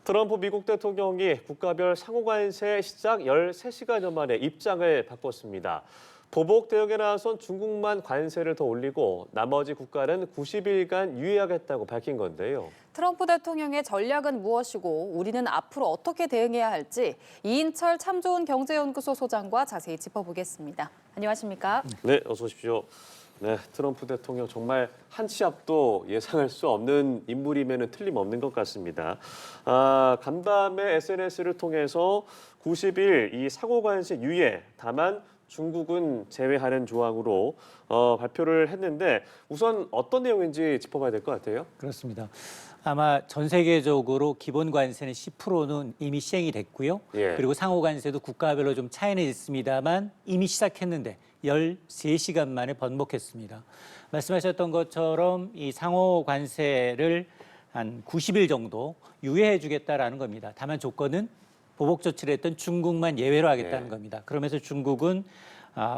트럼프 미국 대통령이 국가별 상호관세 시작 13시간여 만에 입장을 바꿨습니다. 보복 대응에 나선 중국만 관세를 더 올리고 나머지 국가는 90일간 유예하겠다고 밝힌 건데요. 트럼프 대통령의 전략은 무엇이고 우리는 앞으로 어떻게 대응해야 할지 이인철 참 좋은 경제연구소 소장과 자세히 짚어보겠습니다. 안녕하십니까? 네, 어서 오십시오. 네, 트럼프 대통령 정말 한 치 앞도 예상할 수 없는 인물임에는 틀림없는 것 같습니다. 간밤에 SNS를 통해서 90일 이 상호관세 유예, 다만 중국은 제외하는 조항으로 발표를 했는데 우선 어떤 내용인지 짚어봐야 될 것 같아요. 그렇습니다. 아마 전 세계적으로 기본 관세는 10%는 이미 시행이 됐고요. 예. 그리고 상호 관세도 국가별로 좀 차이는 있습니다만 이미 시작했는데 13시간 만에 번복했습니다. 말씀하셨던 것처럼 이 상호 관세를 한 90일 정도 유예해 주겠다라는 겁니다. 다만 조건은 보복 조치를 했던 중국만 예외로 하겠다는 겁니다. 그러면서 중국은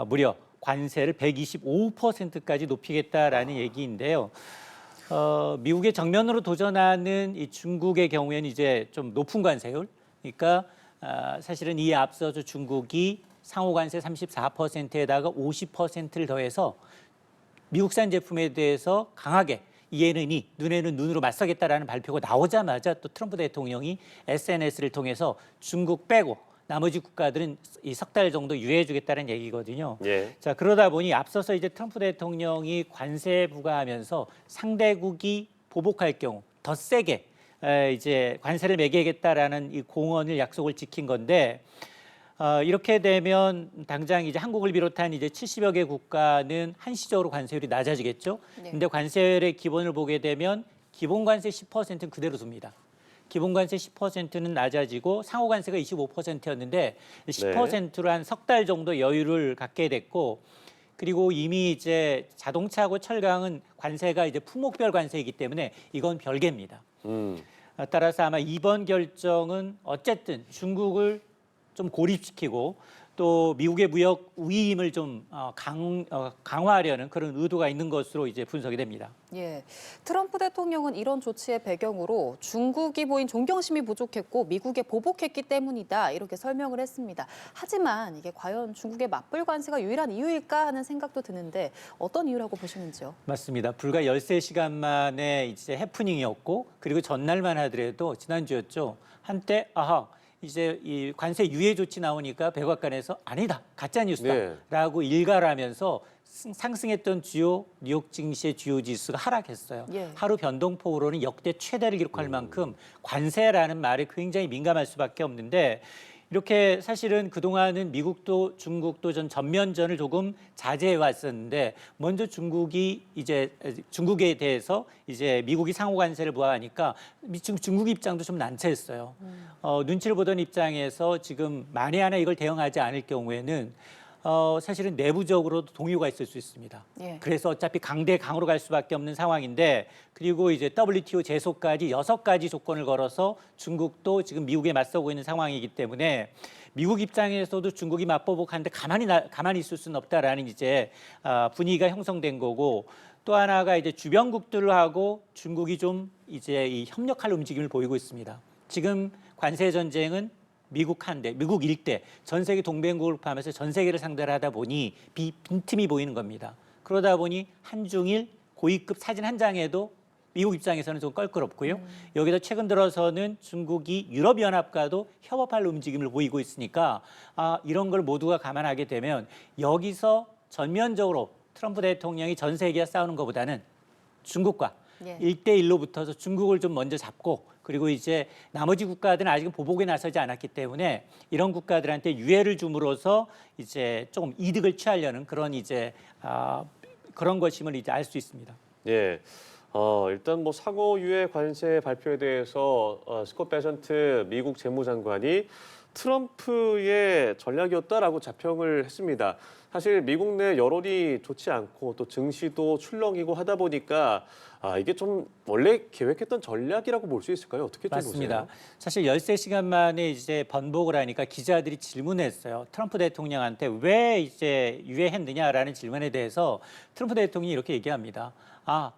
무려 관세를 125%까지 높이겠다라는 얘기인데요. 미국의 정면으로 도전하는 이 중국의 경우에는 이제 좀 높은 관세율, 그러니까 사실은 이에 앞서서 중국이 상호관세 34%에다가 50%를 더해서 미국산 제품에 대해서 강하게 이에는 이, 눈에는 눈으로 맞서겠다라는 발표가 나오자마자 또 트럼프 대통령이 SNS를 통해서 중국 빼고 나머지 국가들은 이 석 달 정도 유예해 주겠다는 얘기거든요. 예. 자, 그러다 보니 앞서서 이제 트럼프 대통령이 관세 부과하면서 상대국이 보복할 경우 더 세게 이제 관세를 매기겠다라는 이 공언을 약속을 지킨 건데 이렇게 되면 당장 이제 한국을 비롯한 이제 70여 개 국가는 한시적으로 관세율이 낮아지겠죠. 네. 근데 관세율의 기본을 보게 되면 기본 관세 10%는 그대로 둡니다. 기본 관세 10%는 낮아지고 상호 관세가 25%였는데 10%로 한 석 달 정도 여유를 갖게 됐고 그리고 이미 이제 자동차하고 철강은 관세가 이제 품목별 관세이기 때문에 이건 별개입니다. 따라서 아마 이번 결정은 어쨌든 중국을 좀 고립시키고 또 미국의 무역 우위임을 좀 강화하려는 그런 의도가 있는 것으로 이제 분석이 됩니다. 예, 트럼프 대통령은 이런 조치의 배경으로 중국이 보인 존경심이 부족했고 미국에 보복했기 때문이다 이렇게 설명을 했습니다. 하지만 이게 과연 중국의 맞불 관세가 유일한 이유일까 하는 생각도 드는데 어떤 이유라고 보시는지요? 맞습니다. 불과 13시간 만에 이제 해프닝이었고 그리고 전날만 하더라도 지난주였죠. 한때 이제 이 관세 유예 조치 나오니까 백악관에서 아니다, 가짜 뉴스다라고 일가를 하면서 상승했던 주요 뉴욕 증시의 주요 지수가 하락했어요. 예. 하루 변동폭으로는 역대 최대를 기록할 만큼 관세라는 말에 굉장히 민감할 수밖에 없는데 이렇게 사실은 그동안은 미국도 중국도 전면전을 조금 자제해 왔었는데 먼저 중국에 대해서 이제 미국이 상호 관세를 부과하니까 중국 입장도 좀 난처했어요. 눈치를 보던 입장에서 지금 만에 하나 이걸 대응하지 않을 경우에는 사실은 내부적으로도 동요가 있을 수 있습니다. 예. 그래서 어차피 강대강으로 갈 수밖에 없는 상황인데 그리고 이제 WTO 제소까지 6가지 조건을 걸어서 중국도 지금 미국에 맞서고 있는 상황이기 때문에 미국 입장에서도 중국이 맞보복하는데 가만히 있을 수는 없다라는 이제 분위기가 형성된 거고 또 하나가 이제 주변국들하고 중국이 좀 이제 이 협력할 움직임을 보이고 있습니다. 지금 관세 전쟁은 미국 일대 전 세계 동맹국을 포함해서 전 세계를 상대로 하다 보니 빈틈이 보이는 겁니다. 그러다 보니 한중일 고위급 사진 한 장에도 미국 입장에서는 좀 껄끄럽고요. 여기다 최근 들어서는 중국이 유럽연합과도 협업할 움직임을 보이고 있으니까 이런 걸 모두가 감안하게 되면 여기서 전면적으로 트럼프 대통령이 전 세계와 싸우는 것보다는 중국과 1대1로 붙어서 중국을 좀 먼저 잡고 그리고 이제 나머지 국가들은 아직은 보복에 나서지 않았기 때문에 이런 국가들한테 유예를 줌으로써 이제 조금 이득을 취하려는 그런 이제 그런 것임을 이제 알 수 있습니다. 예. 일단 뭐 상호 유예 관세 발표에 대해서 스콧 베센트 미국 재무장관이 트럼프의 전략이었다라고 자평을 했습니다. 사실 미국 내 여론이 좋지 않고 또 증시도 출렁이고 하다 보니까 이게 좀 원래 계획했던 전략이라고 볼 수 있을까요? 어떻게 좀 맞습니다. 보세요? 사실 13시간 만에 이제 번복을 하니까 기자들이 질문했어요. 트럼프 대통령한테 왜 이제 유예했느냐라는 질문에 대해서 트럼프 대통령이 이렇게 얘기합니다.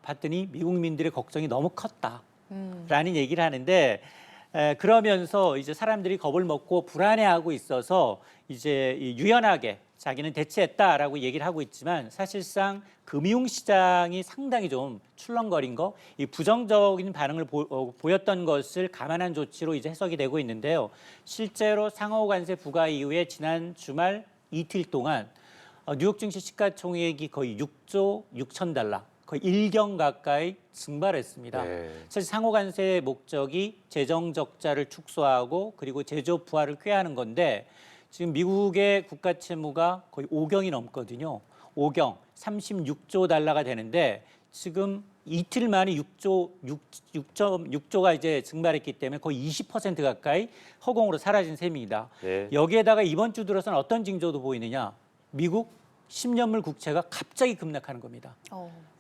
봤더니 미국민들의 걱정이 너무 컸다. 라는 얘기를 하는데 그러면서 이제 사람들이 겁을 먹고 불안해하고 있어서 이제 유연하게 자기는 대처했다라고 얘기를 하고 있지만 사실상 금융시장이 상당히 좀 출렁거린 거, 이 부정적인 반응을 보였던 것을 감안한 조치로 이제 해석이 되고 있는데요. 실제로 상호 관세 부과 이후에 지난 주말 이틀 동안 뉴욕 증시 시가총액이 거의 6조 6천 달러, 거의 1경 가까이 증발했습니다. 네. 사실 상호 관세의 목적이 재정 적자를 축소하고 그리고 제조 부활을 꾀하는 건데 지금 미국의 국가 채무가 거의 5경이 넘거든요. 5경 36조 달러가 되는데 지금 이틀 만에 6.6조가 이제 증발했기 때문에 거의 20% 가까이 허공으로 사라진 셈입니다. 네. 여기에다가 이번 주 들어서는 어떤 징조도 보이느냐? 미국 10년물 국채가 갑자기 급락하는 겁니다.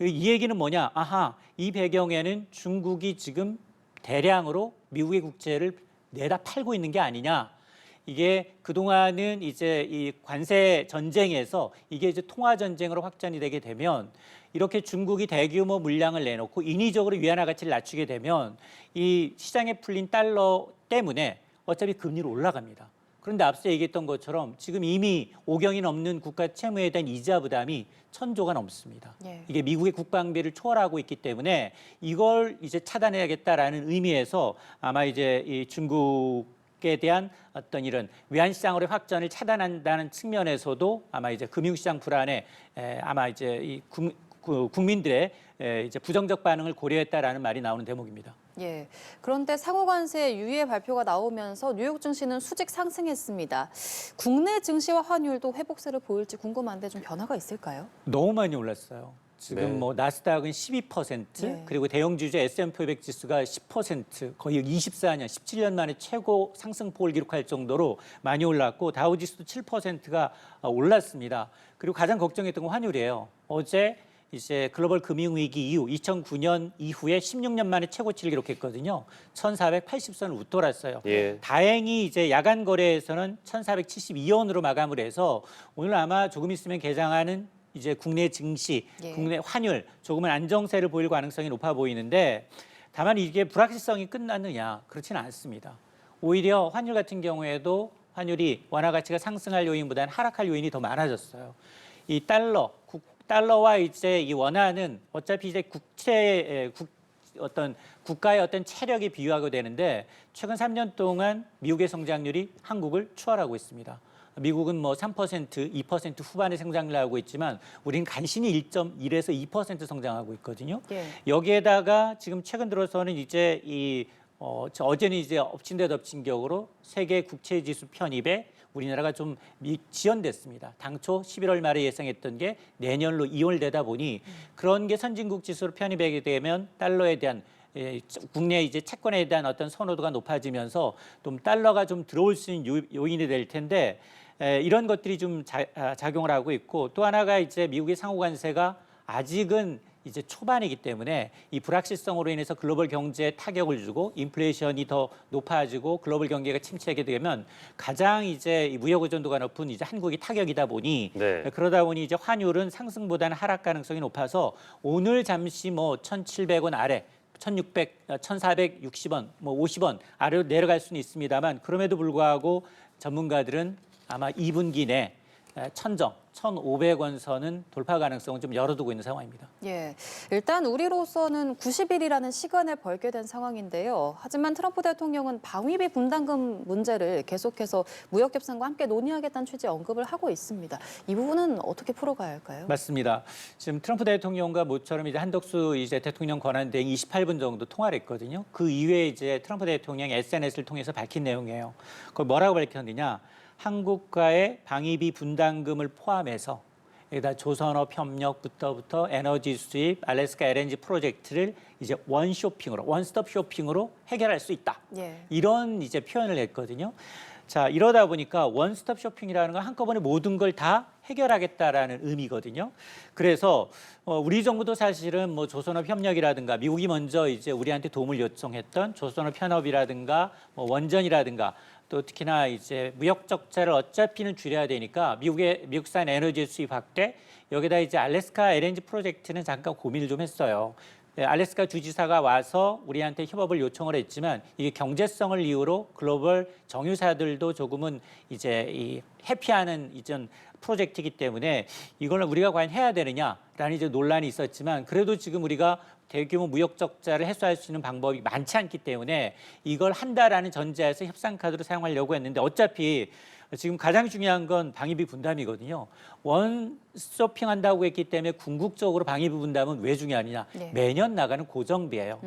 이 얘기는 뭐냐? 아하, 이 배경에는 중국이 지금 대량으로 미국의 국채를 내다 팔고 있는 게 아니냐? 이게 그동안은 이제 이 관세 전쟁에서 이게 이제 통화 전쟁으로 확전이 되게 되면 이렇게 중국이 대규모 물량을 내놓고 인위적으로 위안화 가치를 낮추게 되면 이 시장에 풀린 달러 때문에 어차피 금리로 올라갑니다. 그런데 앞서 얘기했던 것처럼 지금 이미 5경이 넘는 국가 채무에 대한 이자 부담이 1,000조가 넘습니다. 예. 이게 미국의 국방비를 초월하고 있기 때문에 이걸 이제 차단해야겠다라는 의미에서 아마 이제 이 중국에 대한 어떤 이런 외환 시장으로의 확전을 차단한다는 측면에서도 아마 이제 금융시장 불안에 아마 이제 이 국민들의 이제 부정적 반응을 고려했다라는 말이 나오는 대목입니다. 예. 그런데 상호관세 유예 발표가 나오면서 뉴욕 증시는 수직 상승했습니다. 국내 증시와 환율도 회복세를 보일지 궁금한데 좀 변화가 있을까요? 너무 많이 올랐어요. 지금 네. 뭐 나스닥은 12%, 네. 그리고 대형주주 S&P 500 지수가 10%, 거의 24년, 17년 만에 최고 상승폭을 기록할 정도로 많이 올랐고 다우 지수도 7%가 올랐습니다. 그리고 가장 걱정했던 건 환율이에요. 어제 이제 글로벌 금융위기 이후 2009년 이후에 16년 만에 최고치를 기록했거든요. 1,480선을 웃돌았어요. 예. 다행히 이제 야간 거래에서는 1,472원으로 마감을 해서 오늘 아마 조금 있으면 개장하는 이제 국내 증시, 예. 국내 환율 조금은 안정세를 보일 가능성이 높아 보이는데 다만 이게 불확실성이 끝났느냐? 그렇지는 않습니다. 오히려 환율 같은 경우에도 환율이 원화 가치가 상승할 요인보다는 하락할 요인이 더 많아졌어요. 이 달러와 이제 이 원화는 어차피 이제 어떤 국가의 어떤 체력이 비유하게 되는데 최근 3년 동안 미국의 성장률이 한국을 추월하고 있습니다. 미국은 뭐 3%, 2% 후반의 성장률을 하고 있지만 우리는 간신히 1.1에서 2% 성장하고 있거든요. 예. 여기에다가 지금 최근 들어서는 이제 어제는 이제 엎친 데 덮친 격으로 세계 국채 지수 편입에 우리나라가 좀 지연됐습니다. 당초 11월 말에 예상했던 게 내년로 이월되다 보니 그런 게 선진국 지수로 편입하게 되면 달러에 대한 국내 이제 채권에 대한 어떤 선호도가 높아지면서 좀 달러가 좀 들어올 수 있는 요인이 될 텐데 이런 것들이 좀 작용을 하고 있고 또 하나가 이제 미국의 상호 관세가 아직은 이제 초반이기 때문에 이 불확실성으로 인해서 글로벌 경제에 타격을 주고 인플레이션이 더 높아지고 글로벌 경제가 침체하게 되면 가장 이제 이 무역 의존도가 높은 이제 한국이 타격이다 보니 네. 그러다 보니 이제 환율은 상승보다는 하락 가능성이 높아서 오늘 잠시 뭐 1,700원 아래 1,600, 1,460원, 뭐 50원 아래로 내려갈 수는 있습니다만 그럼에도 불구하고 전문가들은 아마 2분기 내 1,500원 선은 돌파 가능성은 좀 열어두고 있는 상황입니다. 예, 일단 우리로서는 90일이라는 시간을 벌게 된 상황인데요. 하지만 트럼프 대통령은 방위비 분담금 문제를 계속해서 무역 협상과 함께 논의하겠다는 취지의 언급을 하고 있습니다. 이 부분은 어떻게 풀어가야 할까요? 맞습니다. 지금 트럼프 대통령과 모처럼 이제 한덕수 이제 대통령 권한대행 28분 정도 통화를 했거든요. 그 이후에 이제 트럼프 대통령이 SNS를 통해서 밝힌 내용이에요. 그걸 뭐라고 밝혔느냐? 한국과의 방위비 분담금을 포함해서 여기다 조선업 협력부터 에너지 수입, 알래스카 LNG 프로젝트를 이제 원스톱 쇼핑으로 해결할 수 있다. 예. 이런 이제 표현을 했거든요. 자, 이러다 보니까 원스톱 쇼핑이라는 건 한꺼번에 모든 걸 다 해결하겠다라는 의미거든요. 그래서 우리 정부도 사실은 뭐 조선업 협력이라든가 미국이 먼저 이제 우리한테 도움을 요청했던 조선업 현업이라든가 뭐 원전이라든가 또 특히나 이제 무역 적자를 어차피는 줄여야 되니까 미국산 에너지 수입 확대 여기다 이제 알래스카 LNG 프로젝트는 잠깐 고민을 좀 했어요. 알래스카 주지사가 와서 우리한테 협업을 요청을 했지만 이게 경제성을 이유로 글로벌 정유사들도 조금은 이제 이 회피하는 이전 프로젝트이기 때문에 이걸 우리가 과연 해야 되느냐라는 이제 논란이 있었지만 그래도 지금 우리가 대규모 무역 적자를 해소할 수 있는 방법이 많지 않기 때문에 이걸 한다라는 전제에서 협상 카드로 사용하려고 했는데 어차피 지금 가장 중요한 건 방위비 분담이거든요. 원쇼핑한다고 했기 때문에 궁극적으로 방위비 분담은 왜 중요하느냐. 네. 매년 나가는 고정비예요.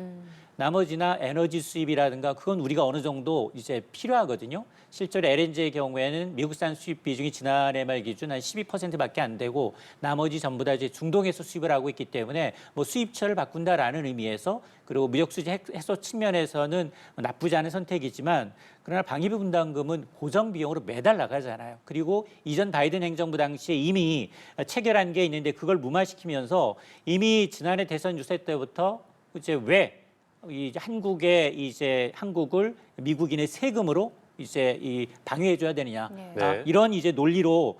나머지나 에너지 수입이라든가 그건 우리가 어느 정도 이제 필요하거든요. 실제로 LNG의 경우에는 미국산 수입 비중이 지난해 말 기준 한 12%밖에 안 되고 나머지 전부 다 이제 중동에서 수입을 하고 있기 때문에 뭐 수입처를 바꾼다라는 의미에서 그리고 무역 수지 해소 측면에서는 나쁘지 않은 선택이지만 그러나 방위비 분담금은 고정 비용으로 매달 나가잖아요. 그리고 이전 바이든 행정부 당시에 이미 체결한 게 있는데 그걸 무마시키면서 이미 지난해 대선 유세 때부터 이제 왜 한국을 미국인의 세금으로 이제 이 방위해줘야 되느냐 네. 이런 이제 논리로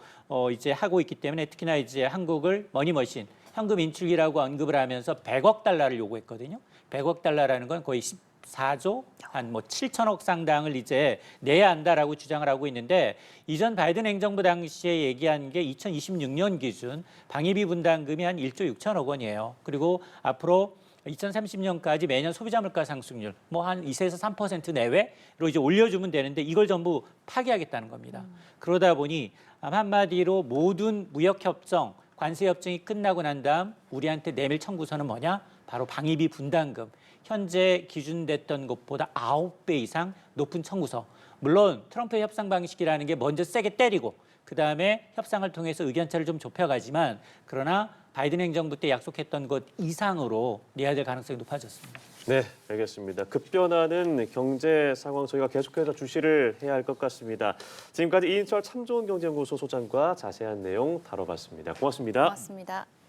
이제 하고 있기 때문에 특히나 이제 한국을 머니머신 현금 인출기라고 언급을 하면서 100억 달러를 요구했거든요. 100억 달러라는 건 거의 14조 한 뭐 7천억 상당을 이제 내야 한다라고 주장을 하고 있는데 이전 바이든 행정부 당시에 얘기한 게 2026년 기준 방위비 분담금이 한 1조 6천억 원이에요. 그리고 앞으로 2030년까지 매년 소비자 물가 상승률 뭐 한 2에서 3% 내외로 이제 올려주면 되는데 이걸 전부 파기하겠다는 겁니다. 그러다 보니 한마디로 모든 무역 협정, 관세 협정이 끝나고 난 다음 우리한테 내밀 청구서는 뭐냐? 바로 방위비 분담금. 현재 기준됐던 것보다 9배 이상 높은 청구서. 물론 트럼프의 협상 방식이라는 게 먼저 세게 때리고 그다음에 협상을 통해서 의견차를 좀 좁혀가지만 그러나 바이든 행정부 때 약속했던 것 이상으로 내야 될 가능성이 높아졌습니다. 네, 알겠습니다. 급변하는 경제 상황 저희가 계속해서 주시를 해야 할 것 같습니다. 지금까지 이인철 참 좋은 경제연구소 소장과 자세한 내용 다뤄봤습니다. 고맙습니다. 고맙습니다.